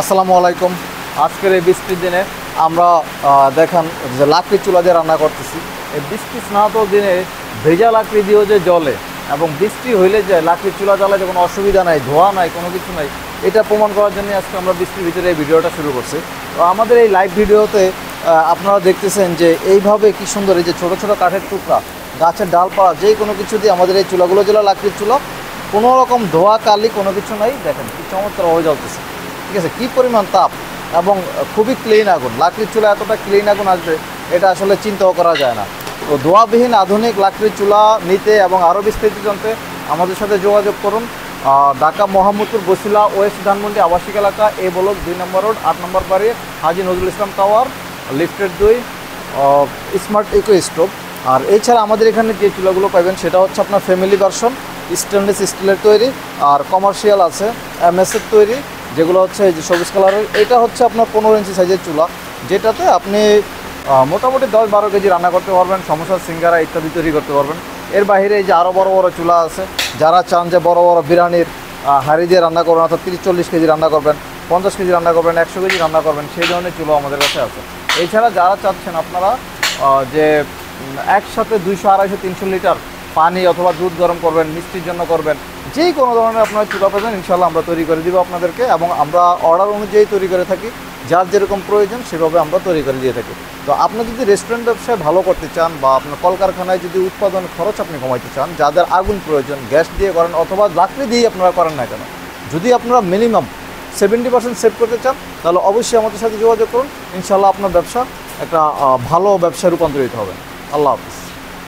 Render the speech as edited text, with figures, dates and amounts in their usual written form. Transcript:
আসসালামু আলাইকুম। আজকের এই বৃষ্টির দিনে আমরা দেখান যে লাকড়ির চুলা দিয়ে রান্না করতেছি। এই বৃষ্টি স্নাত দিনে ভেজা লাকড়ি দিয়েও যে জ্বলে এবং বৃষ্টি হইলে যে লাকড়ির চুলা জ্বালায় কোনো অসুবিধা নাই, ধোয়া নাই, কোনো কিছু নাই, এটা প্রমাণ করার জন্য আজকে আমরা বৃষ্টির ভিতরে এই ভিডিওটা শুরু করছি। তো আমাদের এই লাইভ ভিডিওতে আপনারা দেখতেছেন যে এইভাবে কি সুন্দর এই যে ছোটো ছোটো কাঠের টুকরা, গাছের ডালপালা, যেই কোনো কিছু দিয়ে আমাদের এই চুলাগুলো জ্বলা লাকড়ির চুলা, কোনো রকম ধোয়া কালি কোনো কিছু নাই। দেখেন কি চমৎকারভাবে জ্বলতেছে, ঠিক আছে? কী পরিমাণ তাপ এবং খুবই ক্লিন আগুন। লাকড়ির চুলা এতটা ক্লিন আগুন আসবে এটা আসলে চিন্তাও করা যায় না। তো ধোঁয়াবিহীন আধুনিক লাকড়ির চুলা নিতে এবং আরও বিস্তারিত জানতে আমাদের সাথে যোগাযোগ করুন। ঢাকা মোহাম্মদপুর বসিলা ওয়েস্ট ধানমন্ডি আবাসিক এলাকা, এ ব্লক 2 নম্বর রোড, 8 নম্বর বাড়ি, হাজী নজরুল ইসলাম টাওয়ার, লিফটের 2, স্মার্ট ইকো স্টোভ। আর এছাড়া আমাদের এখানে যে চুলাগুলো পাবেন সেটা হচ্ছে আপনার ফ্যামিলি ভার্সন, স্টেনলেস স্টিলের তৈরি, আর কমার্শিয়াল আছে এমএসের তৈরি, যেগুলো হচ্ছে এই যে সবুজ কালারের। এটা হচ্ছে আপনার 15 ইঞ্চি সাইজের চুলা, যেটাতে আপনি মোটামুটি 10-12 কেজি রান্না করতে পারবেন, সমোসা, সিঙ্গারা ইত্যাদি তৈরি করতে পারবেন। এর বাইরে এই যে আরও বড় বড় চুলা আছে, যারা চান যে বড় বড় বিরিয়ানির হাঁড়ি দিয়ে রান্না করবেন, অর্থাৎ 30-40 কেজি রান্না করবেন, 50 কেজি রান্না করবেন, 100 কেজি রান্না করবেন, সেই ধরনের চুলা আমাদের কাছে আছে। এছাড়া যারা চাচ্ছেন আপনারা যে একসাথে 200-250-300 লিটার পানি অথবা দুধ গরম করবেন, মিষ্টির জন্য করবেন, যেই কোনো ধরনের আপনারা চুলা পাবেন ইনশাল্লাহ আমরা তৈরি করে দিব আপনাদেরকে, এবং আমরা অর্ডার অনুযায়ী তৈরি করে থাকি। যার যেরকম প্রয়োজন সেভাবে আমরা তৈরি করে দিয়ে থাকি। তো আপনি যদি রেস্টুরেন্ট ব্যবসায় ভালো করতে চান বা আপনার কলকারখানায় যদি উৎপাদন খরচ আপনি কমাইতে চান, যাদের আগুন প্রয়োজন, গ্যাস দিয়ে করেন অথবা লাকড়ি দিয়েই আপনারা করেন না কেন, যদি আপনারা মিনিমাম 70% সেভ করতে চান তাহলে অবশ্যই আমাদের সাথে যোগাযোগ করুন। ইনশাল্লাহ আপনার ব্যবসা একটা ভালো ব্যবসায় রূপান্তরিত হবে। আল্লাহ হাফিজ।